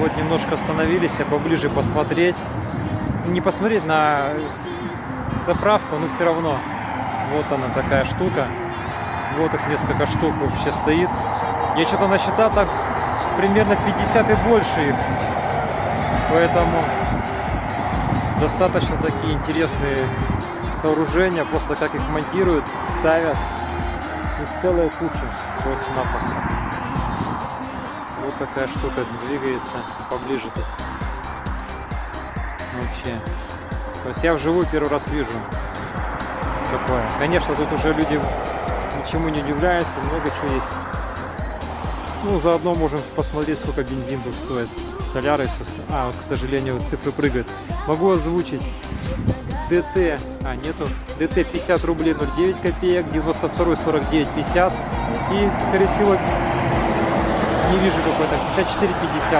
Вот немножко остановились, а поближе посмотреть. Не посмотреть на заправку, но все равно. Вот она такая штука. Вот их несколько штук вообще стоит. Я что-то насчитал, так примерно 50 и больше их. Поэтому достаточно такие интересные сооружения. Просто как их монтируют, ставят. Их целая куча. Просто-напросто. Вот такая штука двигается поближе тут. Вообще. То есть я вживую первый раз вижу такое. Конечно, тут уже люди ничему не удивляются, много чего есть. Ну, заодно можем посмотреть, сколько бензин тут стоит. Соляры все. А, к сожалению, цифры прыгают. Могу озвучить. ДТ, нету. ДТ 50 рублей 09 копеек, 92 49 50. И, скорее всего, не вижу какой-то 54 50.